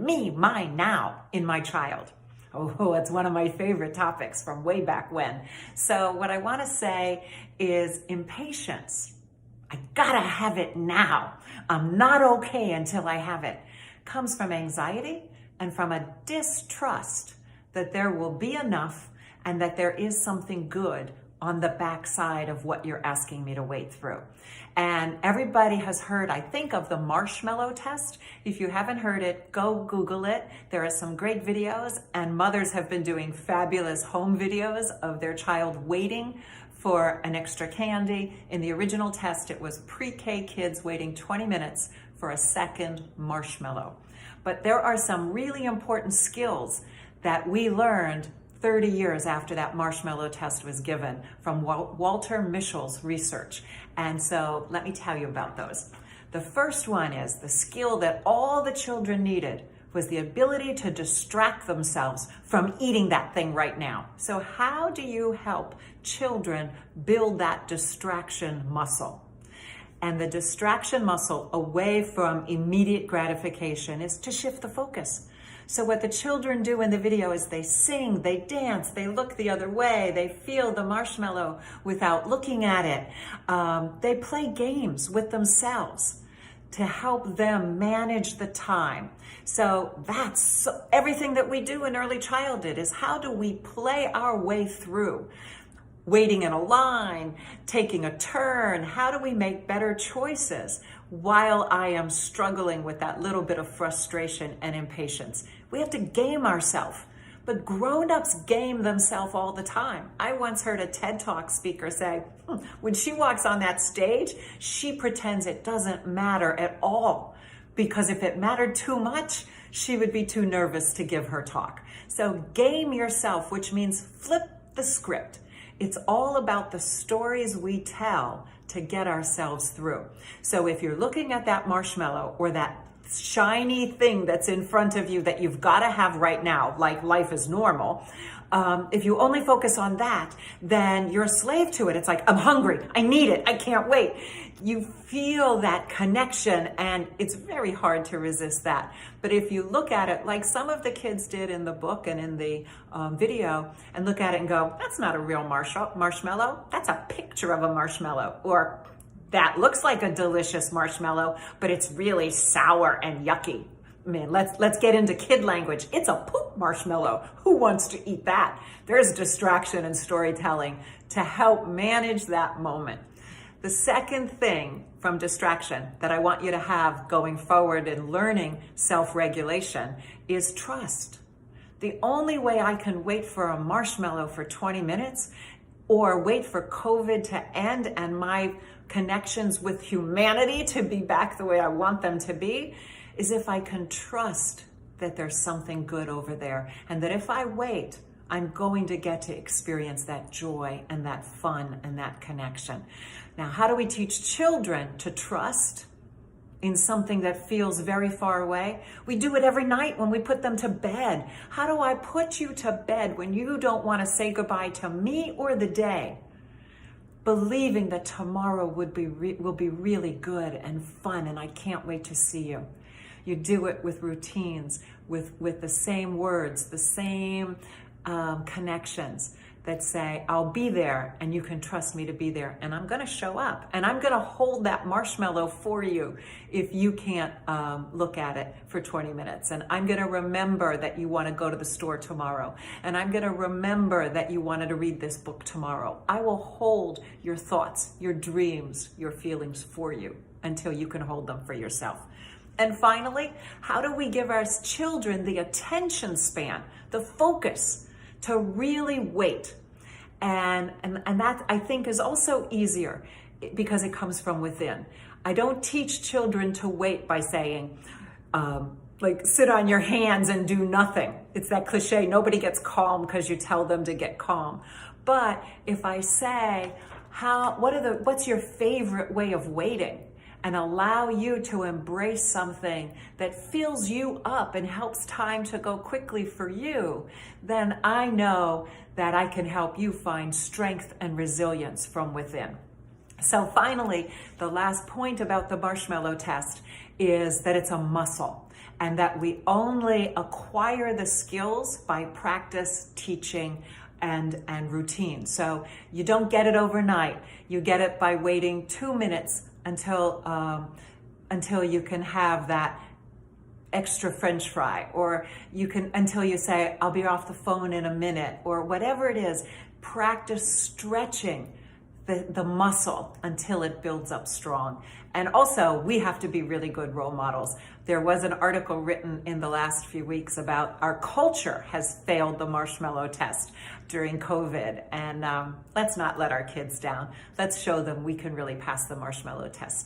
me, mine, now in my child. Oh, it's one of my favorite topics from way back when. So what I want to say is impatience. I gotta have it now. I'm not okay until I have it. Comes from anxiety and from a distrust that there will be enough and that there is something good on the backside of what you're asking me to wait through. And everybody has heard, I think, of the Marshmallow Test. If you haven't heard it, go Google it. There are some great videos, and mothers have been doing fabulous home videos of their child waiting for an extra candy. In the original test, it was pre-K kids waiting 20 minutes for a second marshmallow. But there are some really important skills that we learned 30 years after that marshmallow test was given from Walter Mischel's research. And so let me tell you about those. The first one is the skill that all the children needed was the ability to distract themselves from eating that thing right now. So how do you help children build that distraction muscle? And the distraction muscle away from immediate gratification is to shift the focus. So what the children do in the video is they sing, they dance, they look the other way, they feel the marshmallow without looking at it. They play games with themselves to help them manage the time. So that's everything that we do in early childhood is how do we play our way through waiting in a line, taking a turn? How do we make better choices while I am struggling with that little bit of frustration and impatience? We have to game ourselves, but grown-ups game themselves all the time. I once heard a TED Talk speaker say, when she walks on that stage, she pretends it doesn't matter at all, because if it mattered too much, she would be too nervous to give her talk. So game yourself, which means flip the script. It's all about the stories we tell to get ourselves through. So if you're looking at that marshmallow or that shiny thing that's in front of you that you've got to have right now, like life is normal, if you only focus on that, then you're a slave to it. It's like, I'm hungry, I need it, I can't wait. You feel that connection, and it's very hard to resist that. But if you look at it like some of the kids did in the book and in the video, and look at it and go, that's not a real marshmallow, that's a picture of a marshmallow. Or that looks like a delicious marshmallow, but it's really sour and yucky. Man, let's get into kid language. It's a poop marshmallow. Who wants to eat that? There's distraction and storytelling to help manage that moment. The second thing from distraction that I want you to have going forward in learning self-regulation is trust. The only way I can wait for a marshmallow for 20 minutes or wait for COVID to end and my connections with humanity to be back the way I want them to be is if I can trust that there's something good over there, and that if I wait, I'm going to get to experience that joy and that fun and that connection. Now, how do we teach children to trust in something that feels very far away? We do it every night when we put them to bed. How do I put you to bed when you don't want to say goodbye to me or the day, believing that tomorrow will be really good and fun and I can't wait to see you? You do it with routines, with the same words, the same connections that say, I'll be there and you can trust me to be there, and I'm gonna show up and I'm gonna hold that marshmallow for you if you can't look at it for 20 minutes. And I'm gonna remember that you wanna go to the store tomorrow. And I'm gonna remember that you wanted to read this book tomorrow. I will hold your thoughts, your dreams, your feelings for you until you can hold them for yourself. And finally, how do we give our children the attention span, the focus to really wait? And that, I think, is also easier because it comes from within. I don't teach children to wait by saying, like, sit on your hands and do nothing. It's that cliche, nobody gets calm because you tell them to get calm. But if I say, what's your favorite way of waiting? And allow you to embrace something that fills you up and helps time to go quickly for you, then I know that I can help you find strength and resilience from within. So finally, the last point about the marshmallow test is that it's a muscle. and that we only acquire the skills by practice, teaching, and routine. So you don't get it overnight. You get it by waiting 2 minutes until you can have that extra French fry, or until you say, I'll be off the phone in a minute, or whatever it is. Practice stretching the muscle until it builds up strong. And also, we have to be really good role models. There was an article written in the last few weeks about our culture has failed the marshmallow test during COVID. And let's not let our kids down. Let's show them we can really pass the marshmallow test.